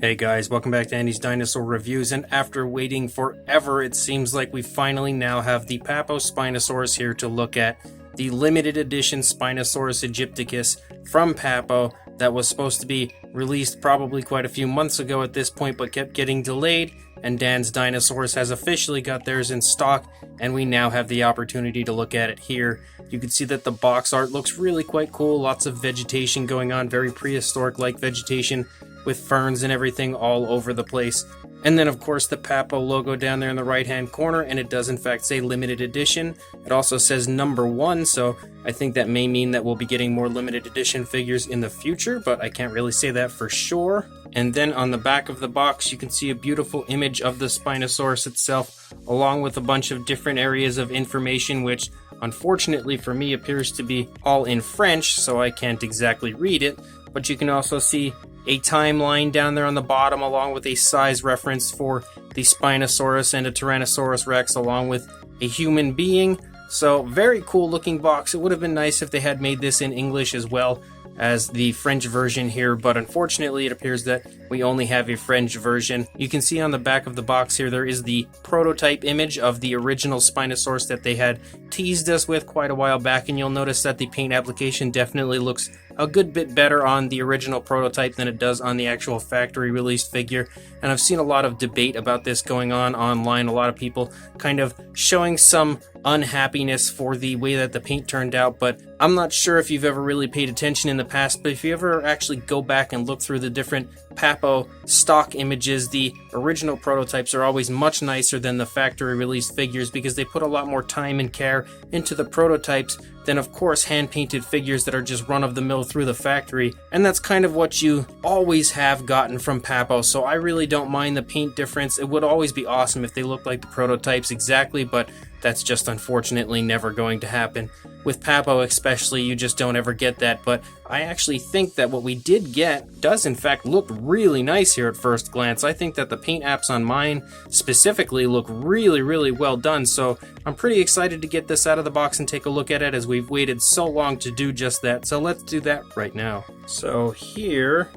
Hey guys, welcome back to Andy's Dinosaur Reviews, and after waiting forever, it seems like we finally now have the Papo Spinosaurus here to look at. The limited edition Spinosaurus aegypticus from Papo that was supposed to be released probably quite a few months ago at this point, but kept getting delayed, and Dan's Dinosaurs has officially got theirs in stock, and we now have the opportunity to look at it here. You can see that the box art looks really quite cool, lots of vegetation going on, very prehistoric-like vegetation, with ferns and everything all over the place. And then of course the Papo logo down there in the right hand corner, and it does in fact say limited edition. It also says number 1, so I think that may mean that we'll be getting more limited edition figures in the future, but I can't really say that for sure. And then on the back of the box you can see a beautiful image of the Spinosaurus itself, along with a bunch of different areas of information, which unfortunately for me appears to be all in French, so I can't exactly read it. But you can also see a timeline down there on the bottom, along with a size reference for the Spinosaurus and a Tyrannosaurus Rex, along with a human being. So very cool looking box. It would have been nice if they had made this in English as well as the French version here, but unfortunately it appears that we only have a French version. You can see on the back of the box here there is the prototype image of the original Spinosaurus that they had teased us with quite a while back, and you'll notice that the paint application definitely looks a good bit better on the original prototype than it does on the actual factory released figure. And I've seen a lot of debate about this going on online, a lot of people kind of showing some unhappiness for the way that the paint turned out, but I'm not sure if you've ever really paid attention in the past, but if you ever actually go back and look through the different Papo stock images, the original prototypes are always much nicer than the factory released figures, because they put a lot more time and care into the prototypes than of course hand-painted figures that are just run-of-the-mill through the factory. And that's kind of what you always have gotten from Papo, so I really don't mind the paint difference. It would always be awesome if they looked like the prototypes exactly, but that's just unfortunately never going to happen. With Papo especially, you just don't ever get that, but I actually think that what we did get does in fact look really nice here at first glance. I think that the paint apps on mine specifically look really well done, so I'm pretty excited to get this out of the box and take a look at it, as we've waited so long to do just that. So let's do that right now. So here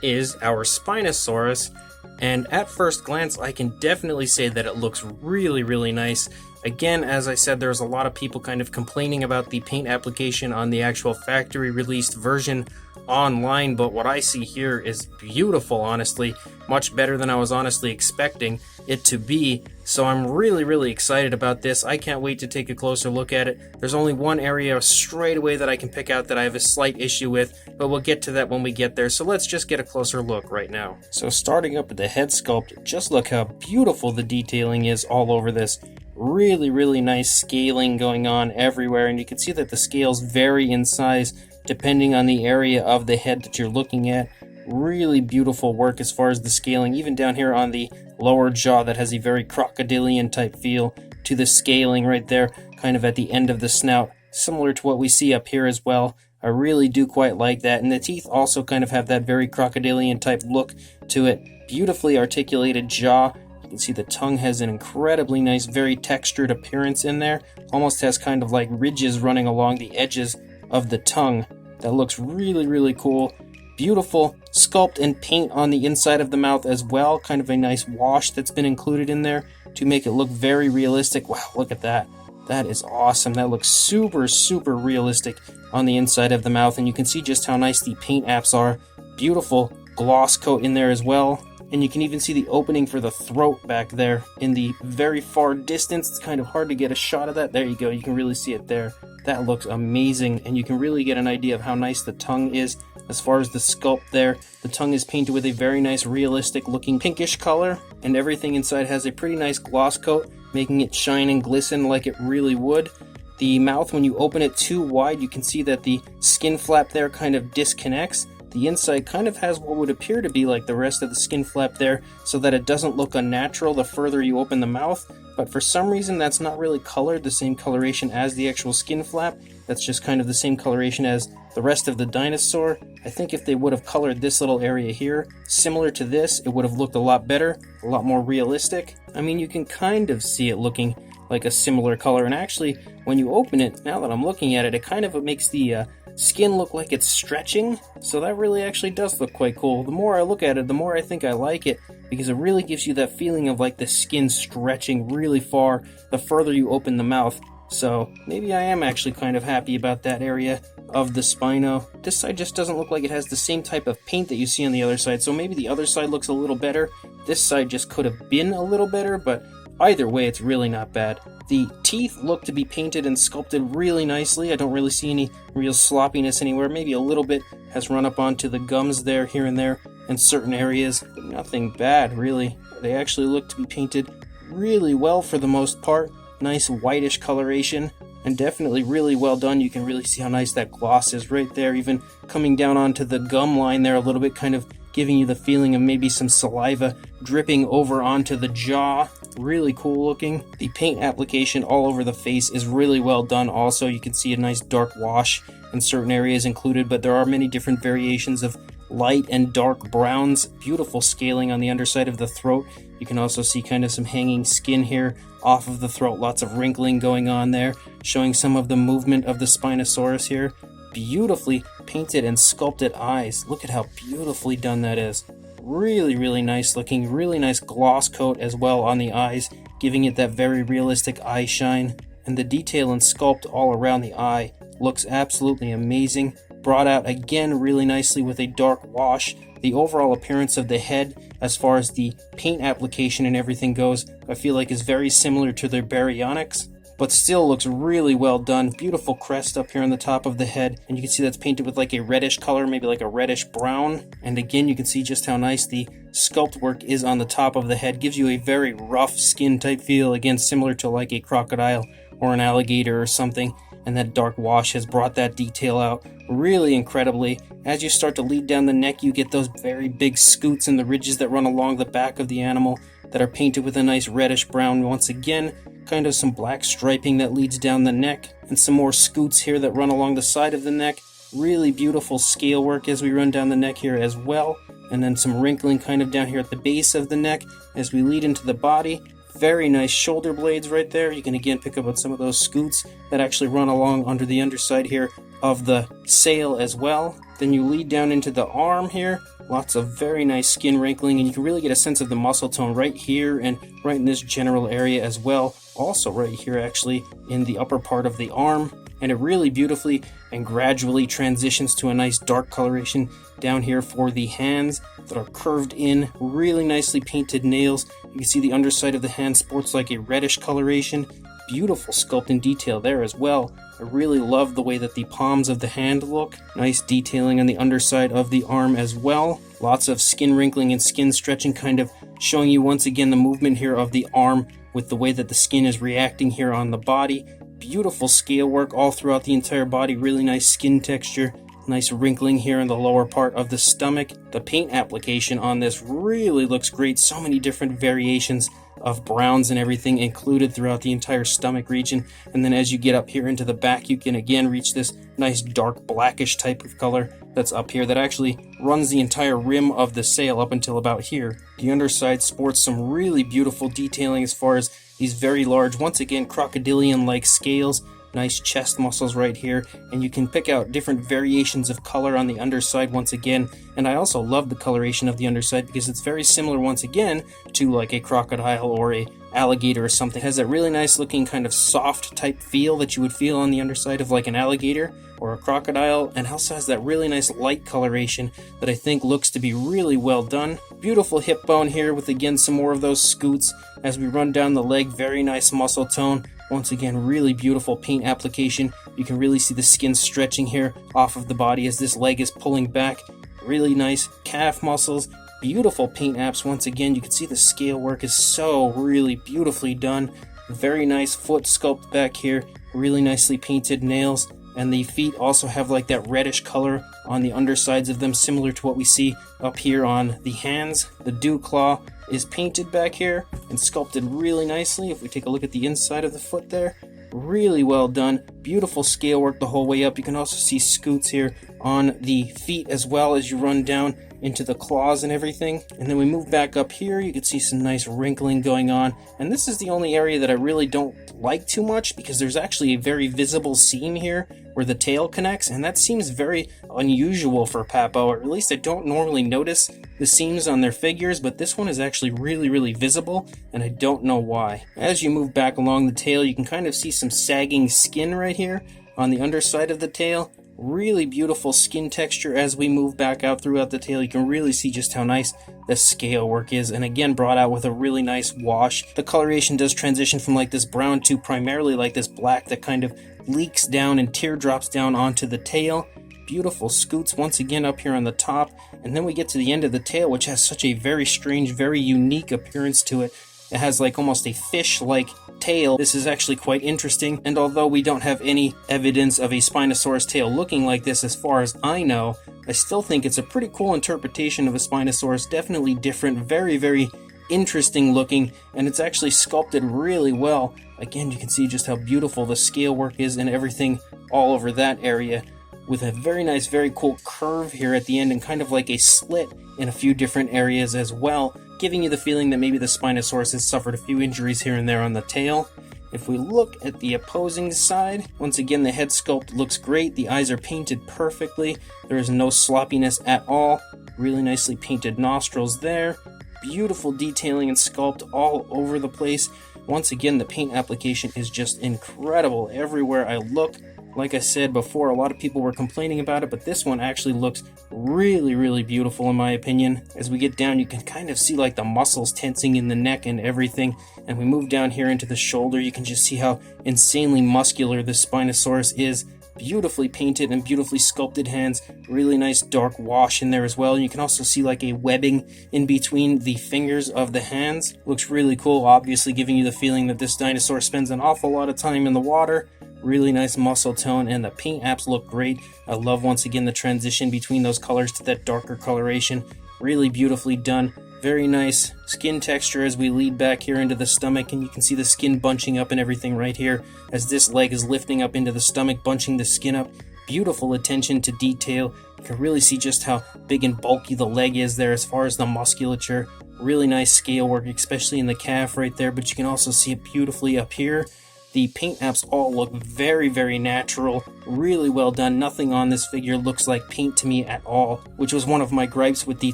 is our Spinosaurus, and at first glance I can definitely say that it looks really nice. Again, as I said, there's a lot of people kind of complaining about the paint application on the actual factory released version online, but what I see here is beautiful, honestly. Much better than I was honestly expecting it to be. So I'm really excited about this. I can't wait to take a closer look at it. There's only one area straight away that I can pick out that I have a slight issue with, but we'll get to that when we get there. So let's just get a closer look right now. So starting up with the head sculpt, just look how beautiful the detailing is all over this. Really nice scaling going on everywhere, and you can see that the scales vary in size depending on the area of the head that you're looking at. Really beautiful work as far as the scaling, even down here on the lower jaw that has a very crocodilian type feel to the scaling right there, kind of at the end of the snout, similar to what we see up here as well. I really do quite like that, and the teeth also kind of have that very crocodilian type look to it. Beautifully articulated jaw. You can see the tongue has an incredibly nice, very textured appearance in there. Almost has kind of like ridges running along the edges of the tongue. That looks really cool. Beautiful sculpt and paint on the inside of the mouth as well. Kind of a nice wash that's been included in there to make it look very realistic. Wow, look at that. That is awesome. That looks super realistic on the inside of the mouth, and you can see just how nice the paint apps are. Beautiful gloss coat in there as well. And you can even see the opening for the throat back there in the very far distance. It's kind of hard to get a shot of that. There you go, you can really see it there. That looks amazing, and you can really get an idea of how nice the tongue is as far as the sculpt there. The tongue is painted with a very nice realistic looking pinkish color, and everything inside has a pretty nice gloss coat, making it shine and glisten like it really would. The mouth, when you open it too wide, you can see that the skin flap there kind of disconnects. The inside kind of has what would appear to be like the rest of the skin flap there, so that it doesn't look unnatural the further you open the mouth, but for some reason that's not really colored the same coloration as the actual skin flap. That's just kind of the same coloration as the rest of the dinosaur. I think if they would have colored this little area here similar to this, it would have looked a lot better, a lot more realistic. I mean, you can kind of see it looking like a similar color, and actually when you open it, now that I'm looking at it, it kind of makes the skin look like it's stretching, so that really actually does look quite cool. The more I look at it, the more I think I like it, because it really gives you that feeling of like the skin stretching really far the further you open the mouth. So maybe I am actually kind of happy about that area of the Spino. This side just doesn't look like it has the same type of paint that you see on the other side, so maybe the other side looks a little better. This side just could have been a little better, but either way, it's really not bad. The teeth look to be painted and sculpted really nicely. I don't really see any real sloppiness anywhere. Maybe a little bit has run up onto the gums there, here and there, in certain areas. But nothing bad, really. They actually look to be painted really well for the most part. Nice whitish coloration, and definitely really well done. You can really see how nice that gloss is right there, even coming down onto the gum line there a little bit, kind of giving you the feeling of maybe some saliva dripping over onto the jaw. Really cool looking. The paint application all over the face is really well done also. You can see a nice dark wash in certain areas included, but there are many different variations of light and dark browns. Beautiful scaling on the underside of the throat. You can also see kind of some hanging skin here off of the throat. Lots of wrinkling going on there, showing some of the movement of the Spinosaurus here. Beautifully painted and sculpted eyes. Look at how beautifully done that is. Really, really nice looking. Really nice gloss coat as well on the eyes, giving it that very realistic eye shine. And the detail and sculpt all around the eye looks absolutely amazing. Brought out again really nicely with a dark wash. The overall appearance of the head, as far as the paint application and everything goes, I feel like is very similar to their baryonyx, but still looks really well done. Beautiful crest up here on the top of the head, and you can see that's painted with like a reddish color, maybe like a reddish brown. And again, you can see just how nice the sculpt work is on the top of the head. Gives you a very rough skin type feel, again similar to like a crocodile or an alligator or something. And that dark wash has brought that detail out really incredibly. As you start to lead down the neck, you get those very big scoots and the ridges that run along the back of the animal that are painted with a nice reddish brown. Once again, kind of some black striping that leads down the neck, and some more scoots here that run along the side of the neck. Really beautiful scale work as we run down the neck here as well, and then some wrinkling kind of down here at the base of the neck as we lead into the body. Very nice shoulder blades right there. You can again pick up on some of those scoots that actually run along under the underside here of the sail as well. Then you lead down into the arm here. Lots of very nice skin wrinkling, and you can really get a sense of the muscle tone right here and right in this general area as well. Also right here actually in the upper part of the arm. And it really beautifully and gradually transitions to a nice dark coloration down here for the hands that are curved in, really nicely painted nails. You can see the underside of the hand sports like a reddish coloration. Beautiful sculpt and detail there as well. I really love the way that the palms of the hand look. Nice detailing on the underside of the arm as well. Lots of skin wrinkling and skin stretching, kind of showing you once again the movement here of the arm with the way that the skin is reacting here on the body. Beautiful scale work all throughout the entire body. Really nice skin texture. Nice wrinkling here in the lower part of the stomach. The paint application on this really looks great. So many different variations of browns and everything included throughout the entire stomach region. And then as you get up here into the back, you can again reach this nice dark blackish type of color that's up here that actually runs the entire rim of the sail up until about here. The underside sports some really beautiful detailing as far as these very large, once again, crocodilian-like scales. Nice chest muscles right here, and you can pick out different variations of color on the underside once again. And I also love the coloration of the underside because it's very similar once again to like a crocodile or a alligator or something. It has that really nice looking kind of soft type feel that you would feel on the underside of like an alligator or a crocodile, and also has that really nice light coloration that I think looks to be really well done. Beautiful hip bone here with again some more of those scoots as we run down the leg. Very nice muscle tone. Once again, really beautiful paint application. You can really see the skin stretching here off of the body as this leg is pulling back. Really nice calf muscles. Beautiful paint apps. Once again, you can see the scale work is so really beautifully done. Very nice foot sculpt back here. Really nicely painted nails. And the feet also have like that reddish color on the undersides of them, similar to what we see up here on the hands. The dew claw is painted back here and sculpted really nicely. If we take a look at the inside of the foot there, really well done. Beautiful scale work the whole way up. You can also see scoots here on the feet as well as you run down into the claws and everything. And then we move back up here, you can see some nice wrinkling going on. And this is the only area that I really don't like too much because there's actually a very visible seam here where the tail connects, and that seems very unusual for Papo, or at least I don't normally notice the seams on their figures, but this one is actually really visible, and I don't know why. As you move back along the tail, you can kind of see some sagging skin right here on the underside of the tail. Really beautiful skin texture as we move back out throughout the tail. You can really see just how nice the scale work is, and again brought out with a really nice wash. The coloration does transition from like this brown to primarily like this black that kind of leaks down and teardrops down onto the tail. Beautiful scoots once again up here on the top, and then we get to the end of the tail, which has such a very strange, very unique appearance to it. It has like almost a fish-like tail. This is actually quite interesting, and although we don't have any evidence of a Spinosaurus tail looking like this as far as I know, I still think it's a pretty cool interpretation of a Spinosaurus. Definitely different, very interesting looking, and it's actually sculpted really well. Again, you can see just how beautiful the scale work is and everything all over that area, with a very nice, very cool curve here at the end and kind of like a slit in a few different areas as well, giving you the feeling that maybe the Spinosaurus has suffered a few injuries here and there on the tail. If we look at the opposing side, once again the head sculpt looks great. The eyes are painted perfectly. There is no sloppiness at all. Really nicely painted nostrils there. Beautiful detailing and sculpt all over the place. Once again, the paint application is just incredible everywhere I look. Like I said before, a lot of people were complaining about it, but this one actually looks really beautiful in my opinion. As we get down, you can kind of see like the muscles tensing in the neck and everything. And we move down here into the shoulder, you can just see how insanely muscular this Spinosaurus is. Beautifully painted and beautifully sculpted hands. Really nice dark wash in there as well. And you can also see like a webbing in between the fingers of the hands. Looks really cool, obviously giving you the feeling that this dinosaur spends an awful lot of time in the water. Really nice muscle tone, and the paint apps look great. I love once again the transition between those colors to that darker coloration. Really beautifully done. Very nice skin texture as we lead back here into the stomach, and you can see the skin bunching up and everything right here as this leg is lifting up into the stomach, bunching the skin up. Beautiful attention to detail. You can really see just how big and bulky the leg is there as far as the musculature. Really nice scale work, especially in the calf right there, but you can also see it beautifully up here. The paint apps all look very natural, really well done. Nothing on this figure looks like paint to me at all, which was one of my gripes with the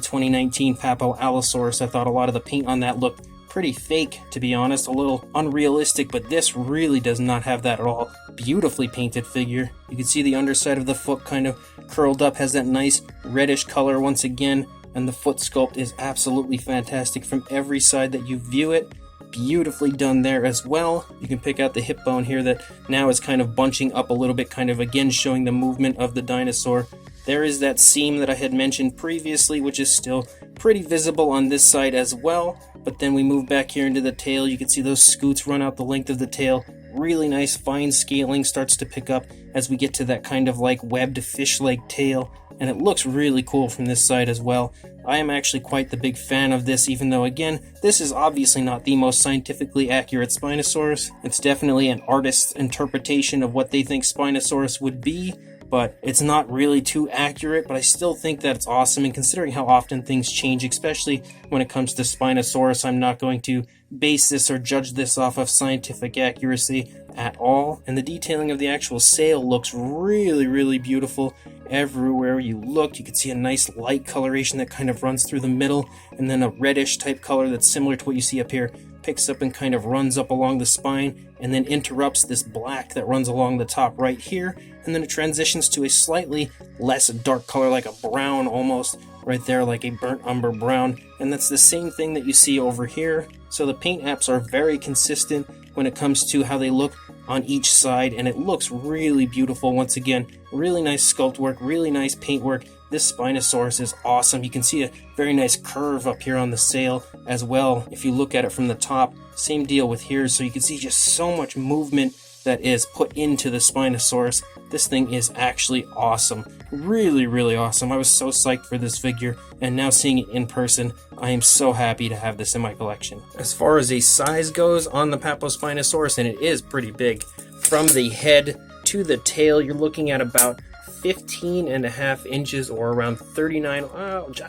2019 Papo Allosaurus. I thought a lot of the paint on that looked pretty fake, to be honest, a little unrealistic, but this really does not have that at all. Beautifully painted figure. You can see the underside of the foot kind of curled up, has that nice reddish color once again, and the foot sculpt is absolutely fantastic from every side that you view it. Beautifully done there as well. You can pick out the hip bone here that now is kind of bunching up a little bit, kind of again showing the movement of the dinosaur. There is that seam that I had mentioned previously, which is still pretty visible on this side as well. But then we move back here into the tail. You can see those scoots run out the length of the tail. Really nice fine scaling starts to pick up as we get to that kind of like webbed fish-like tail, and it looks really cool from this side as well. I am actually quite the big fan of this, even though again, this is obviously not the most scientifically accurate Spinosaurus. It's definitely an artist's interpretation of what they think Spinosaurus would be, but it's not really too accurate, but I still think that it's awesome, and considering how often things change, especially when it comes to Spinosaurus, I'm not going to base this or judge this off of scientific accuracy at all. And the detailing of the actual sail looks really beautiful. Everywhere you look, you can see a nice light coloration that kind of runs through the middle, and then a reddish type color that's similar to what you see up here picks up and kind of runs up along the spine, and then interrupts this black that runs along the top right here, and then it transitions to a slightly less dark color, like a brown almost, right there, like a burnt umber brown, and that's the same thing that you see over here. So the paint apps are very consistent when it comes to how they look on each side, and it looks really beautiful. Once again, really nice sculpt work, really nice paint work. This Spinosaurus is awesome. You can see a very nice curve up here on the sail as well if you look at it from the top. Same deal with here, so you can see just so much movement that is put into the Spinosaurus. This thing is actually awesome. Really awesome. I was so psyched for this figure, and now seeing it in person, I am so happy to have this in my collection. As far as a size goes on the Papo Spinosaurus, and it is pretty big, from the head to the tail, you're looking at about 15.5 inches or around 39,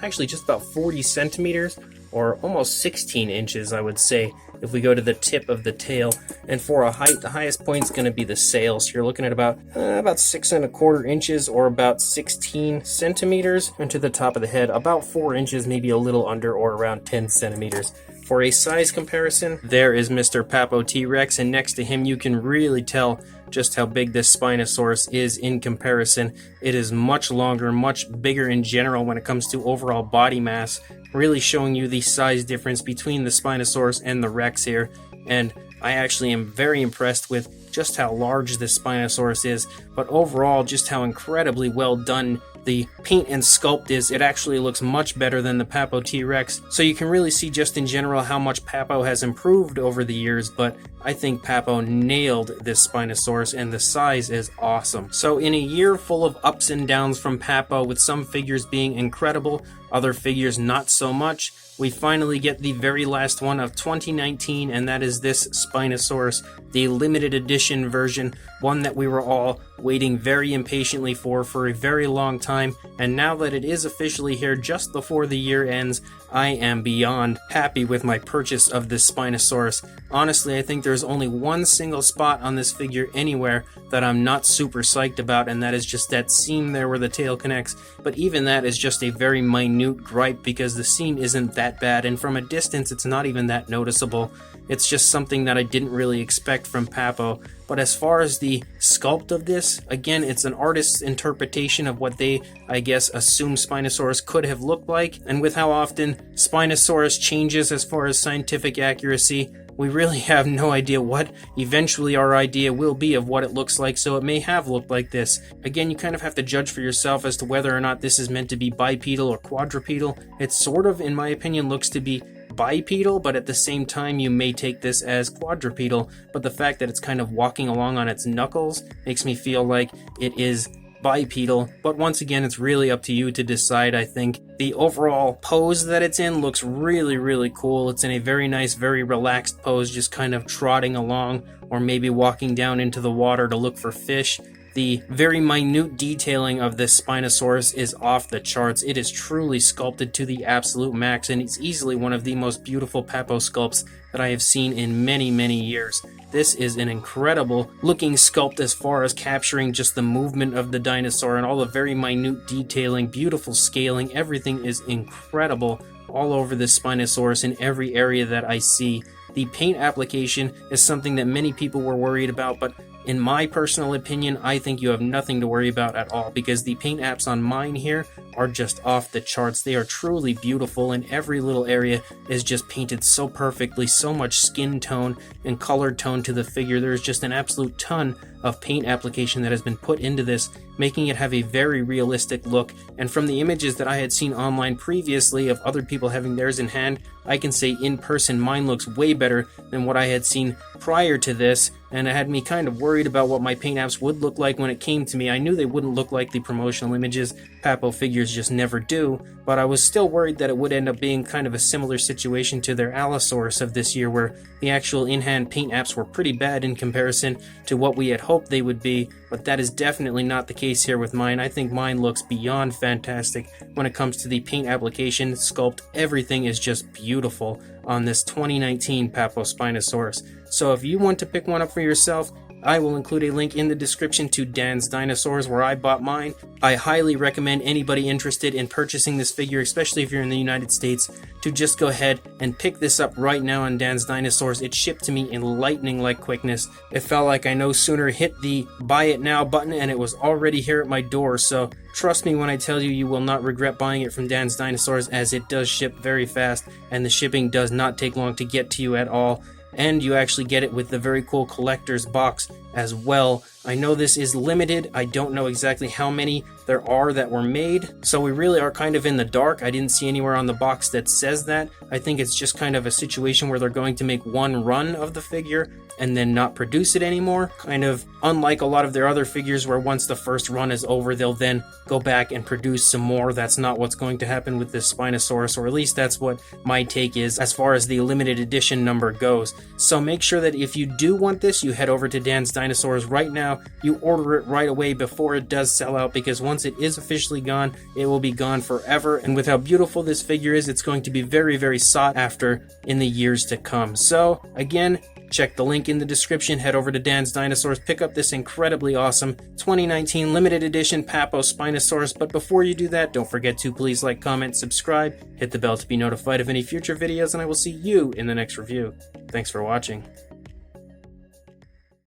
actually just about 40 centimeters or almost 16 inches, I would say, if we go to the tip of the tail. And for a height, the highest point is going to be the sail. So you're looking at about 6¼ inches, or about 16 centimeters. And to the top of the head, about 4 inches, maybe a little under, or around 10 centimeters. For a size comparison, there is Mr. Papo T-Rex, and next to him you can really tell just how big this Spinosaurus is in comparison. It is much longer, much bigger in general when it comes to overall body mass, really showing you the size difference between the Spinosaurus and the Rex here. And I actually am very impressed with just how large this Spinosaurus is, but overall just how incredibly well done the paint and sculpt is. It actually looks much better than the Papo T-Rex, so you can really see just in general how much Papo has improved over the years, but I think Papo nailed this Spinosaurus, and the size is awesome. So in a year full of ups and downs from Papo, with some figures being incredible, other figures not so much, we finally get the very last one of 2019, and that is this Spinosaurus, the limited edition version, one that we were all waiting very impatiently for a very long time. And now that it is officially here just before the year ends, I am beyond happy with my purchase of this Spinosaurus. Honestly, I think there's only one single spot on this figure anywhere that I'm not super psyched about, and that is just that seam there where the tail connects. But even that is just a very minute gripe, because the seam isn't that bad, and from a distance it's not even that noticeable. It's just something that I didn't really expect from Papo. But as far as the sculpt of this, again, it's an artist's interpretation of what they, I guess, assume Spinosaurus could have looked like. And with how often Spinosaurus changes as far as scientific accuracy, we really have no idea what eventually our idea will be of what it looks like, so it may have looked like this. Again, you kind of have to judge for yourself as to whether or not this is meant to be bipedal or quadrupedal. It sort of, in my opinion, looks to be bipedal, but at the same time you may take this as quadrupedal. But the fact that it's kind of walking along on its knuckles makes me feel like it is bipedal. But once again, it's really up to you to decide. I think the overall pose that it's in looks really, really cool. It's in a very nice, very relaxed pose, just kind of trotting along, or maybe walking down into the water to look for fish. The very minute detailing of this Spinosaurus is off the charts. It is truly sculpted to the absolute max, and it's easily one of the most beautiful Papo sculpts that I have seen in many, many years. This is an incredible looking sculpt as far as capturing just the movement of the dinosaur and all the very minute detailing, beautiful scaling. Everything is incredible all over this Spinosaurus in every area that I see. The paint application is something that many people were worried about, but in my personal opinion, I think you have nothing to worry about at all, because the paint apps on mine here are just off the charts. They are truly beautiful, and every little area is just painted so perfectly, so much skin tone and color tone to the figure. There's just an absolute ton of paint application that has been put into this, making it have a very realistic look. And from the images that I had seen online previously of other people having theirs in hand, I can say in person mine looks way better than what I had seen prior to this, and it had me kind of worried about what my paint apps would look like when it came to me. I knew they wouldn't look like the promotional images. Papo figures just never do, but I was still worried that it would end up being kind of a similar situation to their Allosaurus of this year, where the actual in-hand paint apps were pretty bad in comparison to what we had hoped they would be, but that is definitely not the case here with mine. I think mine looks beyond fantastic when it comes to the paint application, sculpt. Everything is just beautiful on this 2019 Papo Spinosaurus. So if you want to pick one up for yourself, I will include a link in the description to Dan's Dinosaurs, where I bought mine. I highly recommend anybody interested in purchasing this figure, especially if you're in the United States, to just go ahead and pick this up right now on Dan's Dinosaurs. It shipped to me in lightning-like quickness. It felt like I no sooner hit the buy it now button and it was already here at my door. So trust me when I tell you, you will not regret buying it from Dan's Dinosaurs, as it does ship very fast and the shipping does not take long to get to you at all. And you actually get it with the very cool collector's box as well. I know this is limited. I don't know exactly how many there are that were made, so we really are kind of in the dark. I didn't see anywhere on the box that says that. I think it's just kind of a situation where they're going to make one run of the figure and then not produce it anymore. Kind of unlike a lot of their other figures, where once the first run is over, they'll then go back and produce some more. That's not what's going to happen with this Spinosaurus, or at least that's what my take is as far as the limited edition number goes. So make sure that if you do want this, you head over to Dan's Dinosaurs right now now, you order it right away before it does sell out, because once it is officially gone, it will be gone forever. And with how beautiful this figure is, it's going to be very, very sought after in the years to come. So again, check the link in the description, head over to Dan's Dinosaurs, pick up this incredibly awesome 2019 limited edition Papo Spinosaurus. But before you do that, don't forget to please like, comment, subscribe, hit the bell to be notified of any future videos, and I will see you in the next review. Thanks for watching.